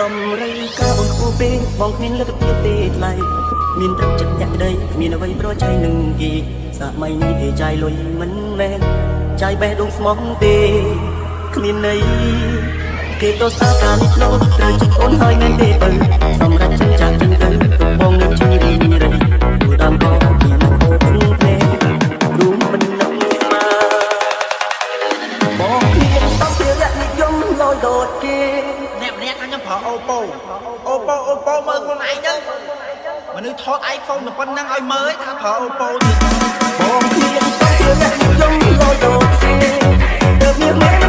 ដំរីកាអូនគូពេបងគ្មានលទ្ធភាពទេថ្លៃមានត្រឹមចិត្តអ្នកក្តីគ្មានអ្វីប្រឆាំងនឹងគេសម័យនេះគេចាយលុយមិនមែនចាយបេះដូងស្មោះទេគ្មានន័យគេក៏ស្អាតការនេះនោះត្រូវចិត្តអូនហើយមែនទេទៅសម្រាប់ចឹងចាក់ចឹងទៅបងនឹងជឿរីរីគូដើមក៏ពីមកអូនទេរួមមិននឹងមកបងគ្នាសំភារៈនិយមលយដូចគេអ្នកម្នាក់ខ្ញុំប្រើអូប៉ូមើលខ្លួនឯងទៅមនុស្សថត iPhone តែប៉ុណ្្នឹងឲ្យមើលថាប្រើអូប៉ូទៀតបងគ្នាសំភារៈនិយមលយដូចគេទៅមាន